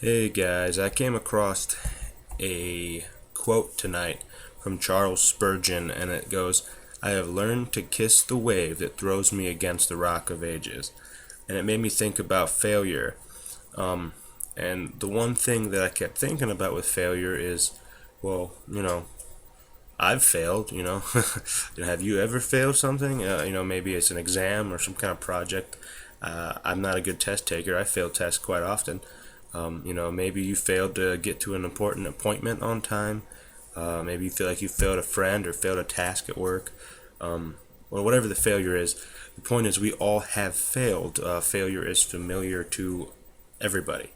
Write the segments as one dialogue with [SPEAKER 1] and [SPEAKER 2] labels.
[SPEAKER 1] Hey guys, I came across a quote tonight from Charles Spurgeon, and it goes, "I have learned to kiss the wave that throws me against the rock of ages." And it made me think about failure. Um, and the one thing that I kept thinking about with failure is, well, I've failed, have you ever failed something? Maybe it's an exam or some kind of project. I'm not a good test taker. I fail tests quite often. Maybe you failed to get to an important appointment on time. Maybe you feel like you failed a friend or failed a task at work. Or whatever the failure is, the point is we all have failed. Failure is familiar to everybody.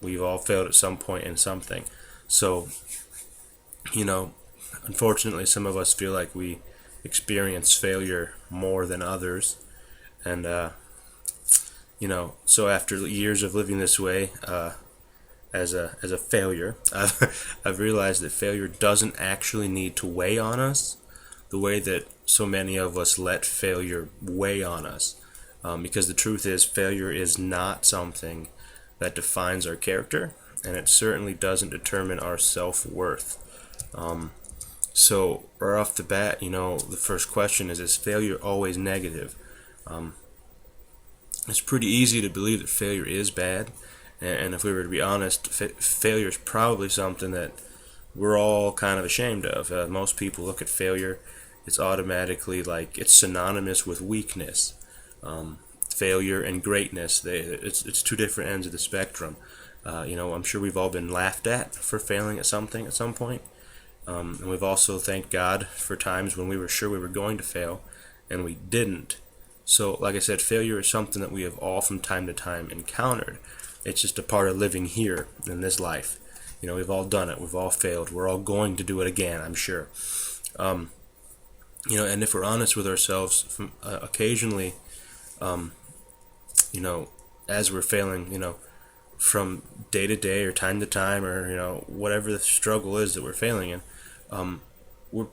[SPEAKER 1] We've all failed at some point in something. So, you know, unfortunately, some of us feel like we experience failure more than others. And, so after years of living this way, as a failure, I've realized that failure doesn't actually need to weigh on us the way that so many of us let failure weigh on us. Because the truth is, failure is not something that defines our character, and it certainly doesn't determine our self-worth. So right off the bat, the first question is failure always negative? It's pretty easy to believe that failure is bad, and if we were to be honest, failure is probably something that we're all kind of ashamed of. Most people look at failure, it's automatically like it's synonymous with weakness. Failure and greatness, it's two different ends of the spectrum. I'm sure we've all been laughed at for failing at something at some point. And we've also thanked God for times when we were sure we were going to fail and we didn't. So, like I said, failure is something that we have all from time to time encountered. It's just a part of living here in this life. We've all done it. We've all failed. We're all going to do it again, I'm sure. And if we're honest with ourselves, occasionally, um, as we're failing, from day to day or time to time or, whatever the struggle is that we're failing in,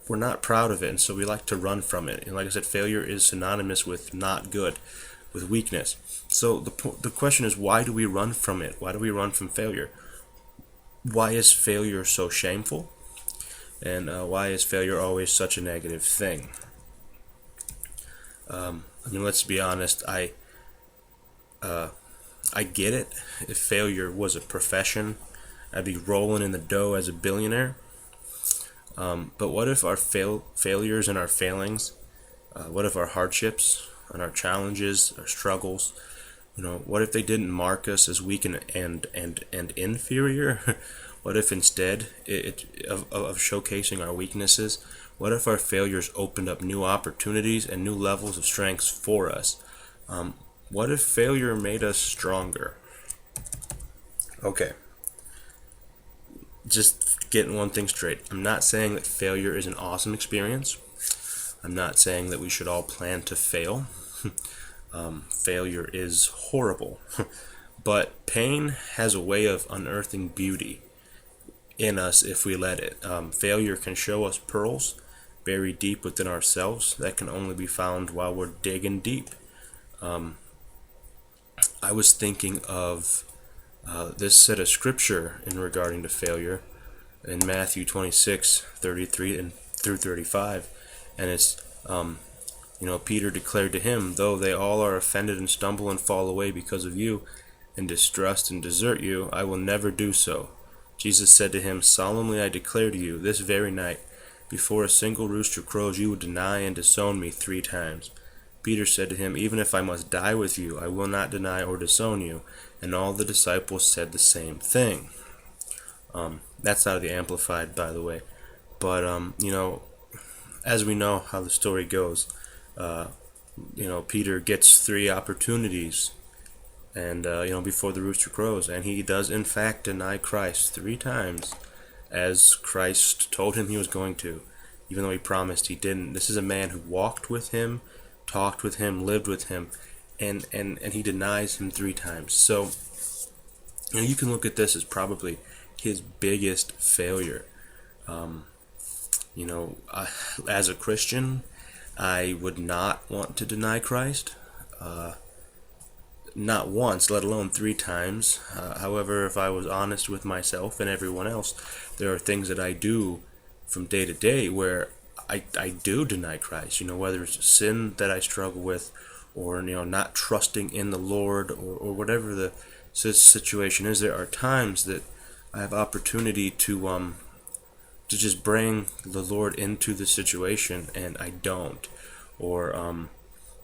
[SPEAKER 1] we're not proud of it, and so we like to run from it. And like I said, failure is synonymous with not good, with weakness. So the question is, why do we run from it? Why do we run from failure? Why is failure so shameful? And why is failure always such a negative thing? Let's be honest. I get it. If failure was a profession, I'd be rolling in the dough as a billionaire. But what if our failures and our failings, what if our hardships and our challenges, our struggles, what if they didn't mark us as weak and inferior? What if instead of showcasing our weaknesses, what if our failures opened up new opportunities and new levels of strengths for us? What if failure made us stronger? Okay, just getting one thing straight. I'm not saying that failure is an awesome experience. I'm not saying that we should all plan to fail. Failure is horrible. But pain has a way of unearthing beauty in us if we let it. Failure can show us pearls buried deep within ourselves that can only be found while we're digging deep. I was thinking of this set of scripture in regarding to failure in Matthew 26:33 and through 35, and it's Peter declared to him, "Though they all are offended and stumble and fall away because of you, and distrust and desert you, I will never do so." Jesus said to him, "Solemnly I declare to you, this very night, before a single rooster crows, you will deny and disown me 3 times." Peter said to him, "Even if I must die with you, I will not deny or disown you." And all the disciples said the same thing. That's out of the Amplified, by the way. But, as we know how the story goes, Peter gets 3 opportunities and, before the rooster crows. And he does, in fact, deny Christ 3 times, as Christ told him he was going to, even though he promised he didn't. This is a man who walked with him, talked with him, lived with him, and he denies him 3 times. So, you can look at this as probably his biggest failure. As a Christian, I would not want to deny Christ. not once, let alone 3 times. However, if I was honest with myself and everyone else, there are things that I do from day to day where I do deny Christ. Whether it's a sin that I struggle with, or not trusting in the Lord, or whatever the situation is. There are times that I have opportunity to just bring the Lord into the situation, and I don't, or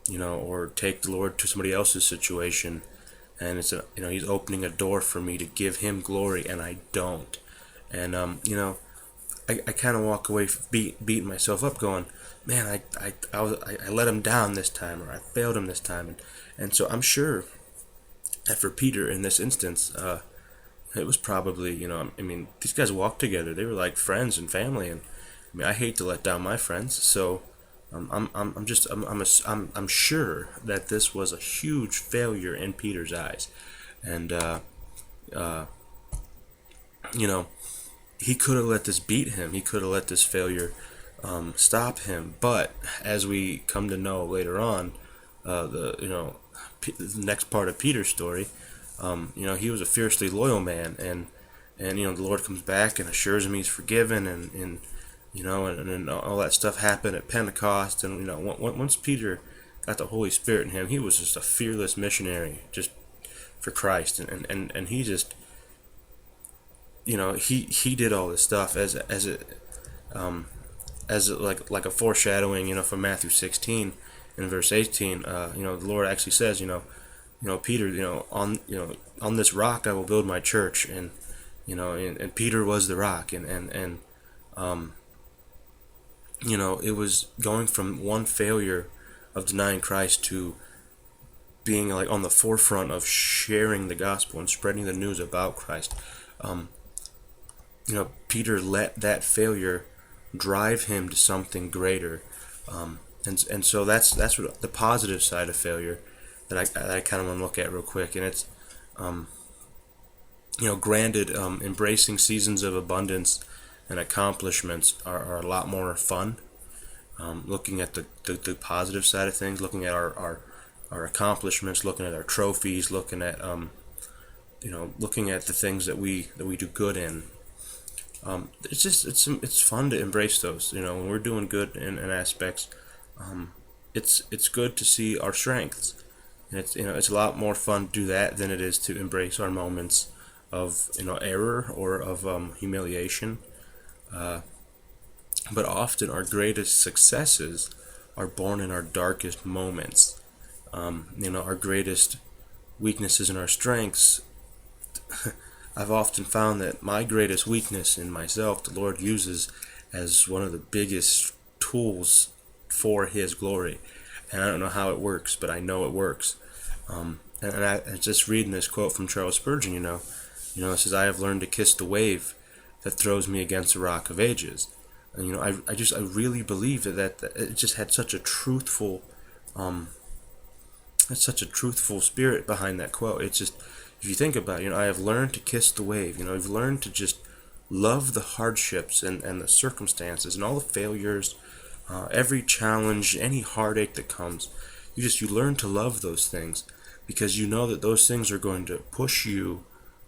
[SPEAKER 1] or take the Lord to somebody else's situation, and He's opening a door for me to give Him glory, and I don't, and I kind of walk away beating myself up, going, man, I let Him down this time, or I failed Him this time, and so I'm sure that for Peter in this instance, it was probably, these guys walked together. They were like friends and family, and I hate to let down my friends. So I'm sure that this was a huge failure in Peter's eyes, and uh, he could have let this beat him. He could have let this failure stop him. But as we come to know later on, the next part of Peter's story, he was a fiercely loyal man, and the Lord comes back and assures him he's forgiven, and all that stuff happened at Pentecost, and once Peter got the Holy Spirit in him, he was just a fearless missionary, just for Christ, and he just he did all this stuff as like a foreshadowing, from Matthew 16 in verse 18. The Lord actually says, Peter, on this rock I will build my church, and Peter was the rock, and it was going from one failure of denying Christ to being like on the forefront of sharing the gospel and spreading the news about Christ. Peter let that failure drive him to something greater, and so that's what the positive side of failure that I kind of want to look at real quick, and it's granted, embracing seasons of abundance and accomplishments are a lot more fun. Looking at the positive side of things, looking at our accomplishments, looking at our trophies, looking at looking at the things that we do good in. It's fun to embrace those. When we're doing good in aspects, it's good to see our strengths. And it's a lot more fun to do that than it is to embrace our moments of error or of humiliation. But often our greatest successes are born in our darkest moments. Our greatest weaknesses and our strengths. I've often found that my greatest weakness in myself, the Lord uses as one of the biggest tools for His glory. And I don't know how it works, but I know it works. And I just reading this quote from Charles Spurgeon, it says, "I have learned to kiss the wave that throws me against the rock of ages." And I really believe that it just had such a truthful, spirit behind that quote. It's just, if you think about it, I have learned to kiss the wave. I've learned to just love the hardships and the circumstances and all the failures, every challenge, any heartache that comes. You learn to love those things because you know that those things are going to push you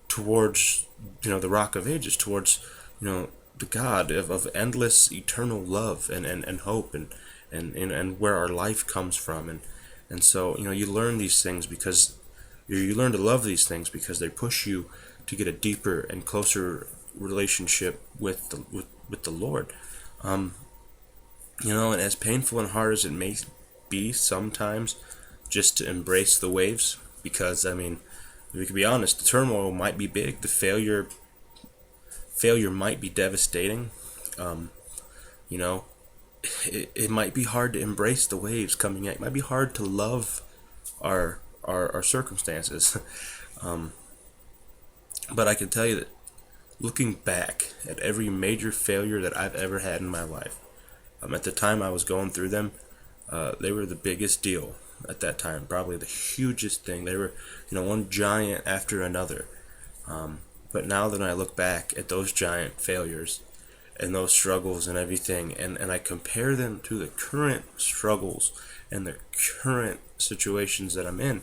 [SPEAKER 1] towards the rock of ages, towards the God of endless eternal love and hope and where our life comes from, and so you learn these things because you learn to love these things because they push you to get a deeper and closer relationship with the Lord. And as painful and hard as it may be sometimes, just to embrace the waves, because we can be honest, the turmoil might be big, the failure might be devastating. It might be hard to embrace the waves coming at. It might be hard to love our circumstances. But I can tell you that looking back at every major failure that I've ever had in my life, at the time I was going through them, they were the biggest deal at that time, probably the hugest thing. They were, one giant after another. But now that I look back at those giant failures and those struggles and everything, and I compare them to the current struggles and the current situations that I'm in,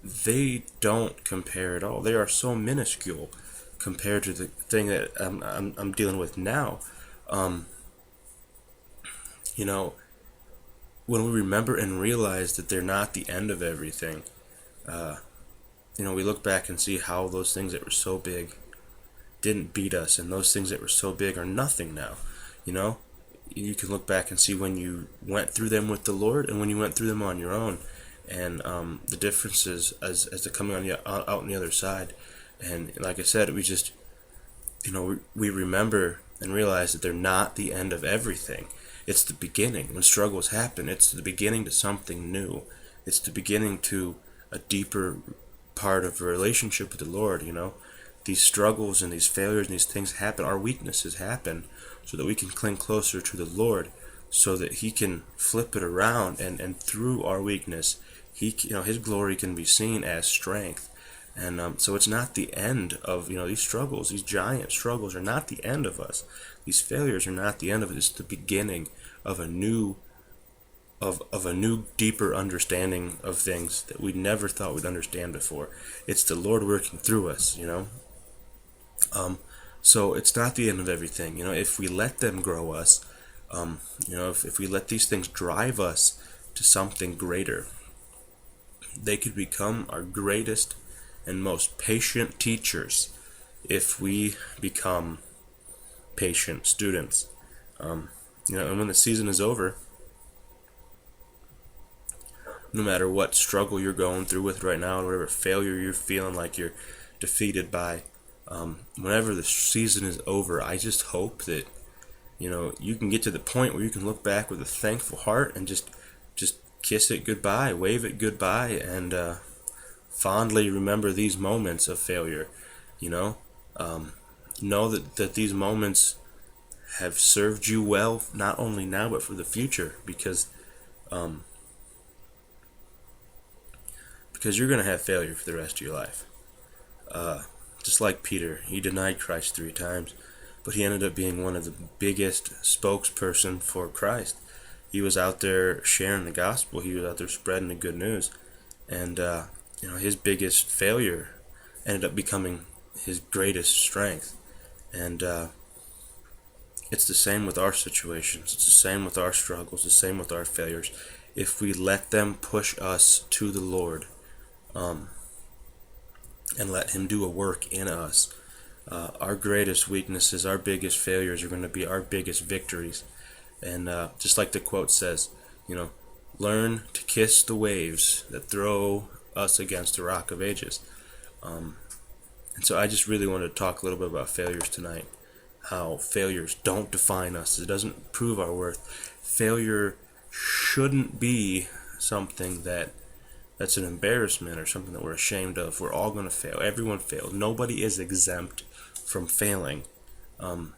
[SPEAKER 1] they don't compare at all. They are so minuscule compared to the thing that I'm dealing with now. Um, you know, when we remember and realize that they're not the end of everything, uh, we look back and see how those things that were so big didn't beat us, and those things that were so big are nothing now. You know, you can look back and see when you went through them with the Lord and when you went through them on your own, and the differences as they're coming out on the other side. And like I said, we just, we remember and realize that they're not the end of everything. It's the beginning. When struggles happen, it's the beginning to something new. It's the beginning to a deeper part of a relationship with the Lord. These struggles and these failures and these things happen. Our weaknesses happen so that we can cling closer to the Lord, so that He can flip it around, and through our weakness, His glory can be seen as strength. And so it's not the end of these struggles. These giant struggles are not the end of us. These failures are not the end of it. It's the beginning of a new deeper understanding of things that we never thought we'd understand before. It's the Lord working through us. So it's not the end of everything. If we let them grow us, if we let these things drive us to something greater, they could become our greatest and most patient teachers if we become patient students. And when the season is over, no matter what struggle you're going through with right now, and whatever failure you're feeling like you're defeated by, whenever the season is over, I just hope that you can get to the point where you can look back with a thankful heart and just kiss it goodbye, wave it goodbye, and fondly remember these moments of failure. Know that these moments have served you well, not only now but for the future, because you're going to have failure for the rest of your life. Just like Peter, he denied Christ 3 times, but he ended up being one of the biggest spokesperson for Christ. He was out there sharing the gospel. He was out there spreading the good news, and his biggest failure ended up becoming his greatest strength. And it's the same with our situations. It's the same with our struggles. The same with our failures. If we let them push us to the Lord, and let Him do a work in us, our greatest weaknesses, our biggest failures are going to be our biggest victories. And just like the quote says, learn to kiss the waves that throw us against the rock of ages. And so I just really wanted to talk a little bit about failures tonight. How failures don't define us. It doesn't prove our worth. Failure shouldn't be something that's an embarrassment or something that we're ashamed of. We're all going to fail. Everyone fails. Nobody is exempt from failing. And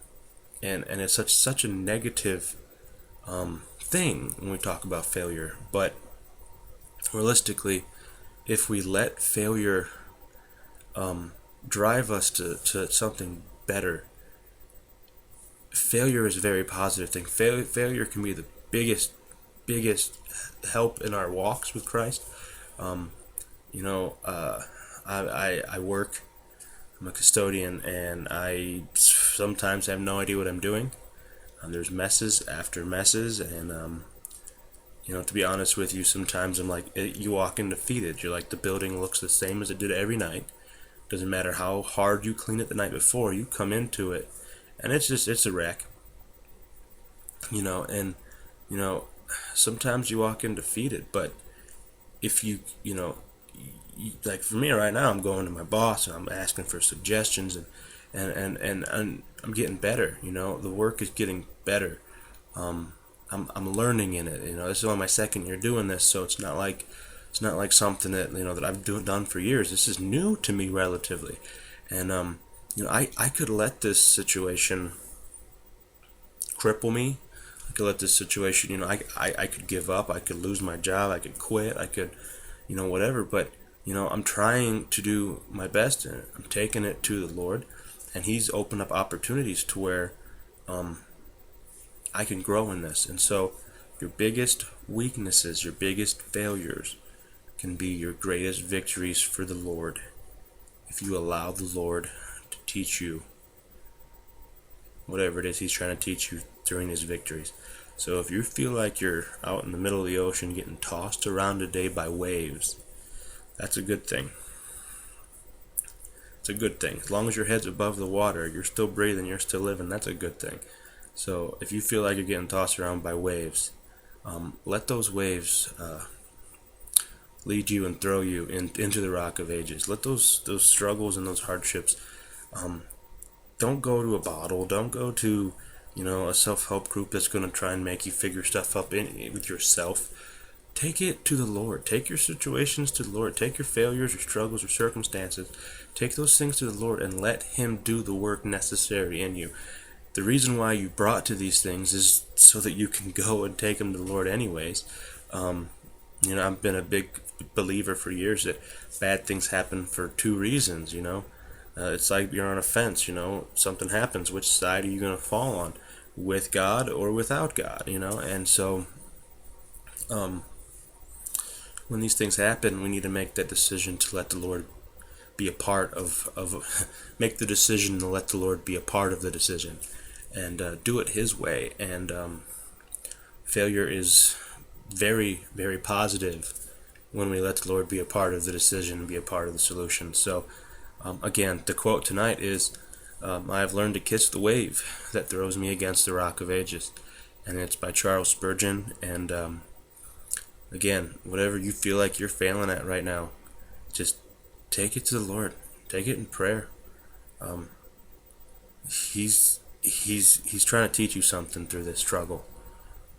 [SPEAKER 1] it's such a negative thing when we talk about failure. But realistically, if we let failure drive us to something better, failure is a very positive thing. Failure can be the biggest help in our walks with Christ. I work. I'm a custodian, and I sometimes have no idea what I'm doing. There's messes after messes, and to be honest with you, sometimes I'm like, you walk in defeated. You're like, the building looks the same as it did every night. Doesn't matter how hard you clean it the night before, you come into it, and it's a wreck. Sometimes you walk in defeated, but if like for me right now, I'm going to my boss and I'm asking for suggestions, and I'm getting better. The work is getting better. I'm learning in it. This is only my second year doing this, so it's not like something that that I've done for years. This is new to me relatively, and I could let this situation cripple me. I could let this situation, I could give up. I could lose my job. I could quit. I could, whatever. But I'm trying to do my best, and I'm taking it to the Lord, and He's opened up opportunities to where I can grow in this. And so your biggest weaknesses, your biggest failures, can be your greatest victories for the Lord if you allow the Lord to teach you whatever it is He's trying to teach you during His victories. So if you feel like you're out in the middle of the ocean getting tossed around today by waves, that's a good thing. It's a good thing. As long as your head's above the water, you're still breathing, you're still living, that's a good thing. So if you feel like you're getting tossed around by waves, let those waves lead you and throw you into the rock of ages. Let those struggles and those hardships, don't go to a bottle, don't go to a self-help group that's going to try and make you figure stuff up with yourself. Take it to the Lord. Take your situations to the Lord. Take your failures or struggles or circumstances. Take those things to the Lord and let Him do the work necessary in you. The reason why you brought to these things is so that you can go and take them to the Lord anyways. I've been a big believer for years that bad things happen for two reasons. It's like you're on a fence. Something happens. Which side are you going to fall on? With God or without God? And so when these things happen, we need to make that decision to let the Lord be a part of make the decision to let the Lord be a part of the decision, and do it His way. And failure is very, very positive when we let the Lord be a part of the decision, be a part of the solution. So again, the quote tonight is, I have learned to kiss the wave that throws me against the rock of ages. And it's by Charles Spurgeon. And again, whatever you feel like you're failing at right now, just take it to the Lord. Take it in prayer. He's trying to teach you something through this struggle,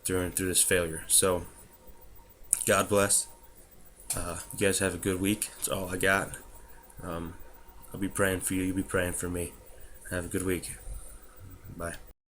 [SPEAKER 1] through this failure. So God bless. You guys have a good week. That's all I got. I'll be praying for you. You'll be praying for me. Have a good week. Bye.